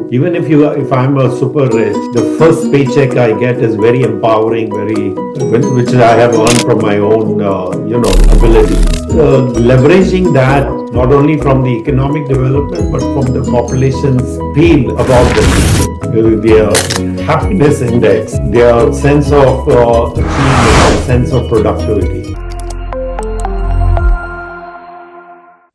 Even if I'm a super rich, the first paycheck I get is very empowering, which I have earned from my own, abilities. Leveraging that not only from the economic development but from the population's feel about the nation, their happiness index, their sense of achievement, their sense of productivity.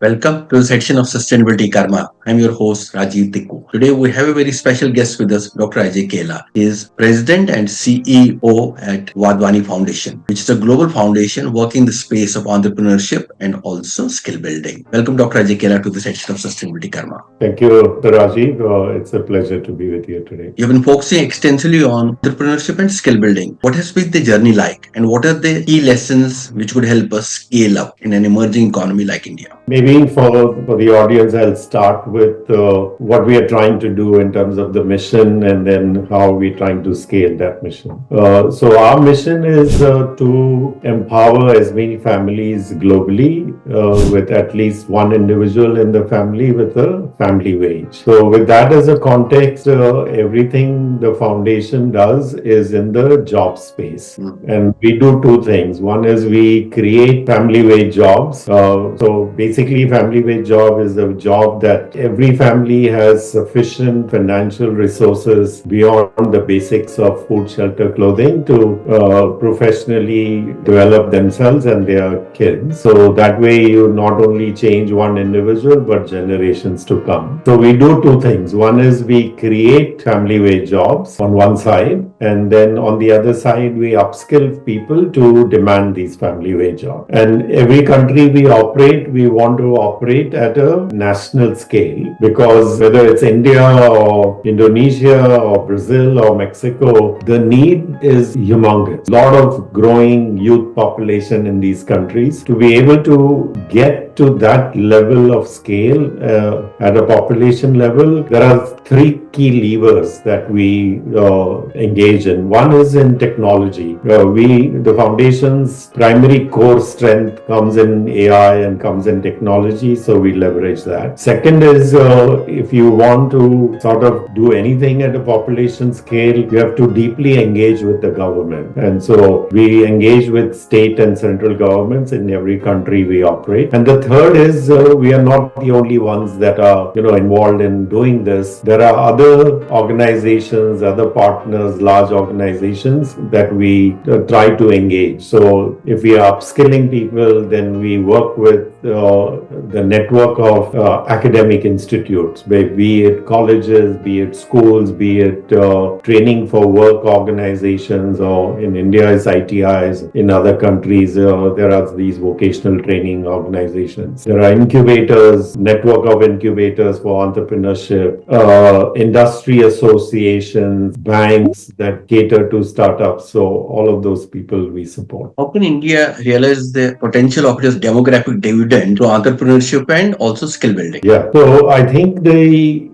Welcome to the section of Sustainability Karma. I'm your host Rajiv Tikoo. Today we have a very special guest with us, Dr. Ajay Kela. He is President and CEO at Wadhwani Foundation, which is a global foundation working in the space of entrepreneurship and also skill building. Welcome, Dr. Ajay Kela, to the section of Sustainability Karma. Thank you, Dr. Rajiv. It's a pleasure to be with you today. You've been focusing extensively on entrepreneurship and skill building. What has been the journey like, and what are the key lessons which could help us scale up in an emerging economy like India? Maybe for the audience, I'll start with what we are trying to do in terms of the mission and then how we're trying to scale that mission. So our mission is to empower as many families globally with at least one individual in the family with a family wage. So with that as a context, everything the foundation does is in the job space. And we do two things. One is we create family wage jobs. So basically, family wage job is a job that every family has sufficient financial resources beyond the basics of food, shelter, clothing to professionally develop themselves and their kids. So that way you not only change one individual but generations to come. So we do two things. One is we create family wage jobs on one side, and then on the other side we upskill people to demand these family wage jobs. And every country we operate, we want to operate at a national scale, because whether it's India or Indonesia or Brazil or Mexico, the need is humongous. A lot of growing youth population in these countries. To be able to get to that level of scale at a population level, there are three key levers that we engage in. One is in technology. The foundation's primary core strength comes in AI and comes in technology, so we leverage that. Second is if you want to sort of do anything at a population scale, you have to deeply engage with the government. And so we engage with state and central governments in every country we operate. And the third is we are not the only ones that are involved in doing this. There are other organizations, other partners, large organizations that we try to engage. So if we are upskilling people, then we work with the network of academic institutes, be it colleges, be it schools, be it training for work organizations, or in India is ITIs. In other countries, there are these vocational training organizations. There are incubators, network of incubators for entrepreneurship, industry associations, banks that cater to startups. So all of those people we support. How can India realize the potential of this demographic dividend to entrepreneurship and also skill building? Yeah, so I think the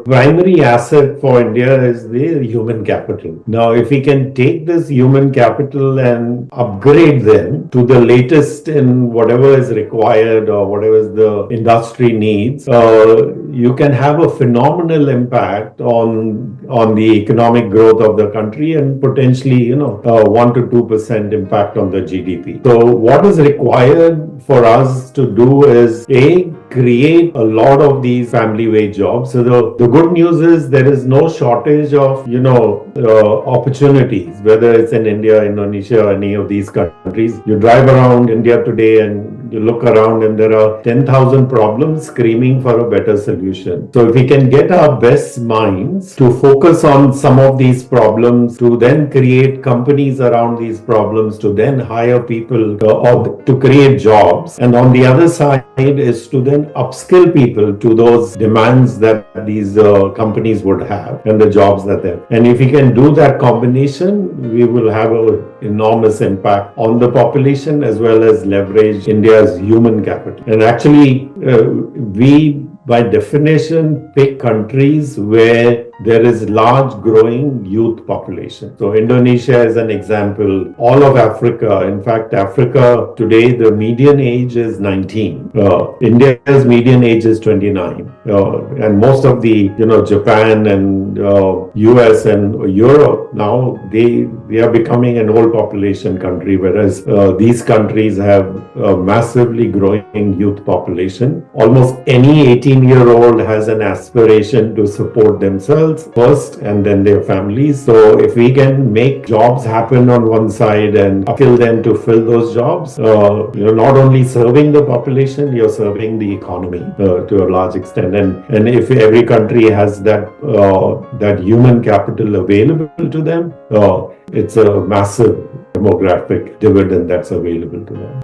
primary asset for India is the human capital. Now, if we can take this human capital and upgrade them to the latest in whatever is required or whatever the industry needs, you can have a phenomenal impact on the economic growth of the country and potentially 1 to 2% impact on the GDP. So what is required for us to do is create a lot of these family wage jobs. So the good news is there is no shortage of opportunities, whether it's in India, Indonesia, or any of these countries. You drive around India today and you look around and there are 10,000 problems screaming for a better solution. So if we can get our best minds to focus on some of these problems, to then create companies around these problems, to then hire people or to create jobs, and on the other side is to then upskill people to those demands that these companies would have and the jobs that they have. And if we can do that combination, we will have an enormous impact on the population as well as leverage India's human capital. And actually, we by definition pick countries where there is large growing youth population. So Indonesia is an example. All of Africa, in fact, Africa today, the median age is 19. India's median age is 29. And most of the, Japan and US and Europe now, they are becoming an old population country, whereas these countries have a massively growing youth population. Almost any 18-year-old has an aspiration to support themselves first and then their families. So if we can make jobs happen on one side and upskill them to fill those jobs, you're not only serving the population, you're serving the economy to a large extent. And if every country has that human capital available to them, it's a massive demographic dividend that's available to them.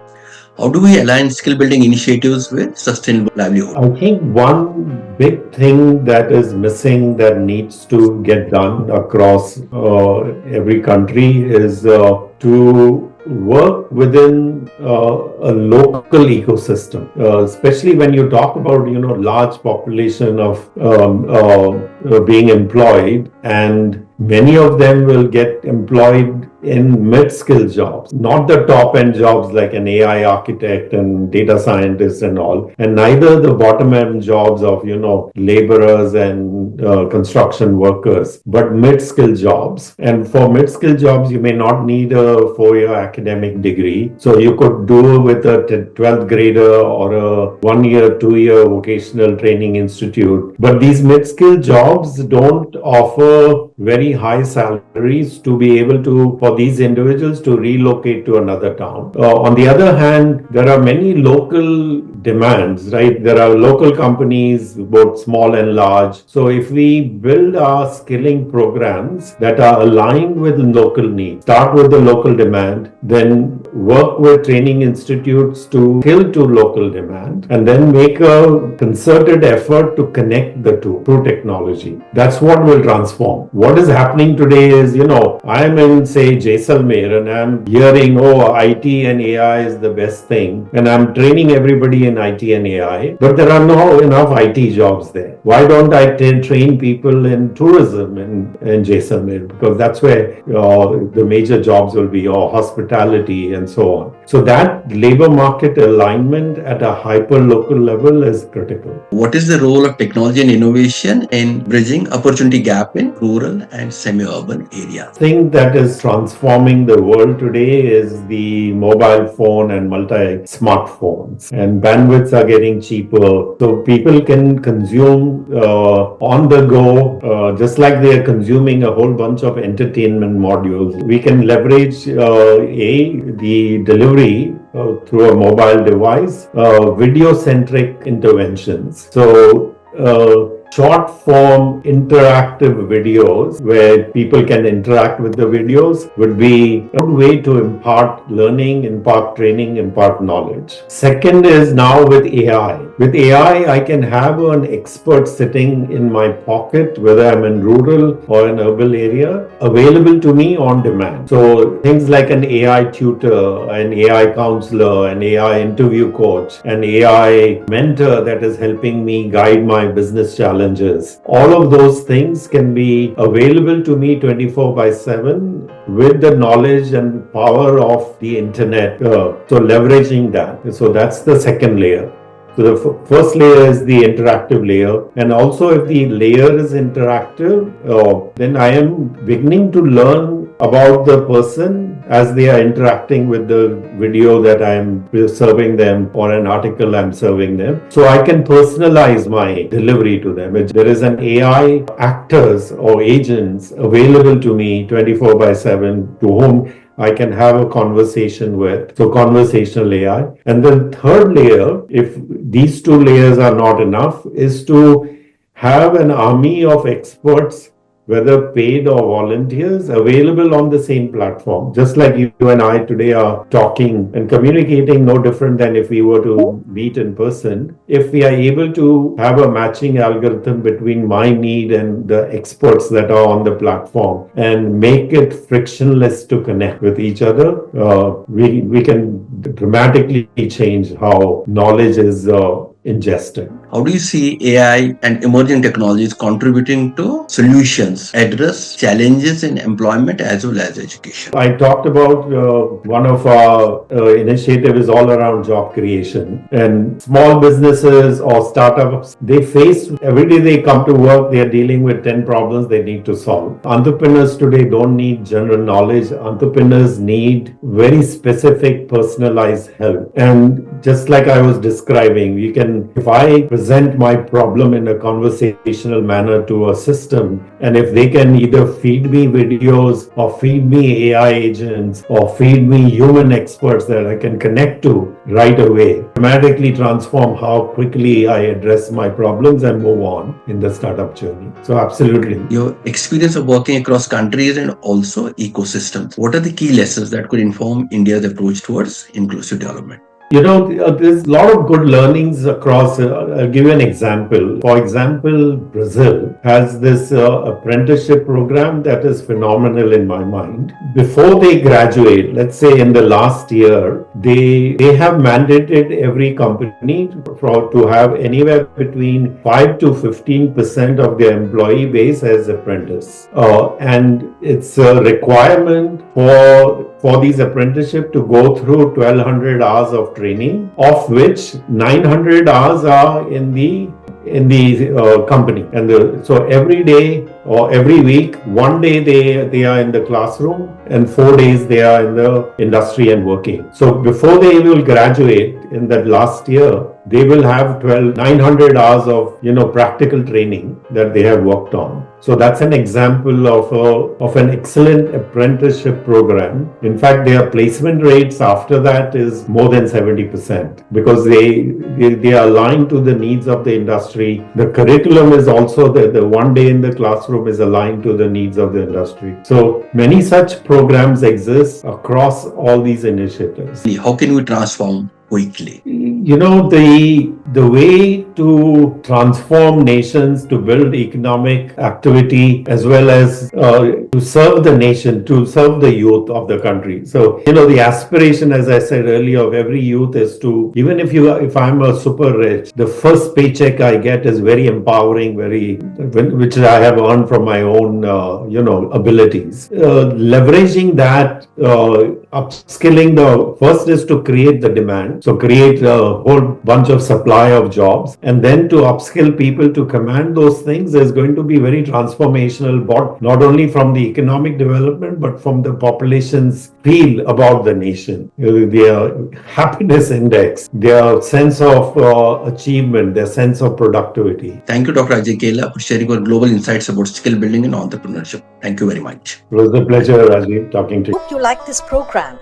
How do we align skill building initiatives with sustainable livelihood? I think one big thing that is missing that needs to get done across every country is to work within a local ecosystem, especially when you talk about large population of being employed, and many of them will get employed in mid-skill jobs, not the top-end jobs like an AI architect and data scientist and all, and neither the bottom-end jobs of laborers and construction workers, but mid-skill jobs. And for mid-skill jobs, you may not need a 4-year academic degree, so you could do with a 12th grader or a 1-year, 2-year vocational training institute. But these mid-skill jobs don't offer very high salaries to be able to, for these individuals to relocate to another town. On the other hand, there are many local demands, right? There are local companies, both small and large. So if we build our skilling programs that are aligned with local needs, start with the local demand, then work with training institutes to skill to local demand, and then make a concerted effort to connect the two through technology. That's what will transform. What is happening today is, I'm in, say, Jaisalmer, and I'm hearing, IT and AI is the best thing, and I'm training everybody in IT and AI, but there are not enough IT jobs there. Why don't I train people in tourism in Jaisalmer? Because that's where the major jobs will be, or hospitality and so on. So that labor market alignment at a hyper-local level is critical. What is the role of technology and innovation in bridging opportunity gap in rural and semi-urban areas? The thing that is transforming the world today is the mobile phone and multi-smartphones, and bandwidths are getting cheaper, so people can consume on the go, just like they are consuming a whole bunch of entertainment modules. We can leverage the delivery through a mobile device, video-centric interventions. So short form interactive videos where people can interact with the videos would be a good way to impart learning, impart training, impart knowledge. Second is now with AI. With AI, I can have an expert sitting in my pocket, whether I'm in rural or an urban area, available to me on demand. So things like an AI tutor, an AI counselor, an AI interview coach, an AI mentor that is helping me guide my business challenges. All of those things can be available to me 24/7 with the knowledge and power of the internet. So leveraging that. So that's the second layer. So the first layer is the interactive layer, and also if the layer is interactive, then I am beginning to learn about the person as they are interacting with the video that I am serving them or an article I'm serving them. So I can personalize my delivery to them. There is an AI actors or agents available to me 24/7 to whom I can have a conversation with. So conversational AI. And then third layer, if these two layers are not enough, is to have an army of experts, whether paid or volunteers, available on the same platform. Just like you and I today are talking and communicating, no different than if we were to meet in person. If we are able to have a matching algorithm between my need and the experts that are on the platform and make it frictionless to connect with each other, we can dramatically change how knowledge is ingested. How do you see AI and emerging technologies contributing to solutions, address challenges in employment as well as education? I talked about one of our initiative is all around job creation, and small businesses or startups, they face every day they come to work, they are dealing with 10 problems they need to solve. Entrepreneurs today don't need general knowledge. Entrepreneurs need very specific personalized help. And just like I was describing, if I present my problem in a conversational manner to a system, and if they can either feed me videos or feed me AI agents or feed me human experts that I can connect to right away, dramatically transform how quickly I address my problems and move on in the startup journey. So absolutely. Your experience of working across countries and also ecosystems, what are the key lessons that could inform India's approach towards inclusive development? There's a lot of good learnings across. I'll give you an example. For example, Brazil has this apprenticeship program that is phenomenal in my mind. Before they graduate, let's say in the last year, they have mandated every company to have anywhere between 5 to 15% of their employee base as apprentice. And it's a requirement for these apprenticeship to go through 1200 hours of training, of which 900 hours are in the company. And so every day or every week, one day they are in the classroom and 4 days they are in the industry and working. So before they will graduate in that last year, they will have 900 hours of practical training that they have worked on. So that's an example of an excellent apprenticeship program. In fact, their placement rates after that is more than 70% because they are aligned to the needs of the industry. The curriculum is also the 1 day in the classroom is aligned to the needs of the industry. So many such programs exist across all these initiatives. How can we transform quickly? The way to transform nations, to build economic activity, as well as to serve the nation, to serve the youth of the country. So, the aspiration, as I said earlier, of every youth is to, even if I'm a super rich, the first paycheck I get is very empowering, which I have earned from my own, abilities. Leveraging that, upskilling, the first is to create the demand. So create a whole bunch of supply of jobs, and then to upskill people to command those things is going to be very transformational, not only from the economic development, but from the population's feel about the nation, their happiness index, their sense of achievement, their sense of productivity. Thank you, Dr. Ajay Kela, for sharing your global insights about skill building and entrepreneurship. Thank you very much. It was a pleasure, Rajiv, talking to you. Hope you like this program.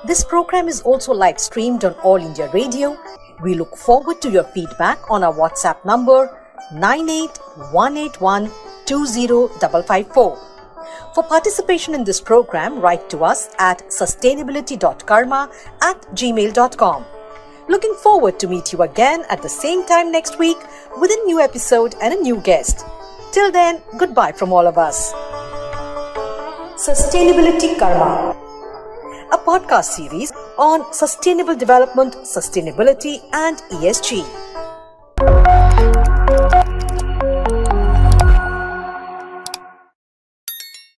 This program is also live streamed on All India Radio. We look forward to your feedback on our WhatsApp number 9818120554. For participation in this program, write to us at sustainability.karma@gmail.com. Looking forward to meet you again at the same time next week with a new episode and a new guest. Till then, goodbye from all of us. Sustainability Karma, a podcast series on sustainable development, sustainability and ESG.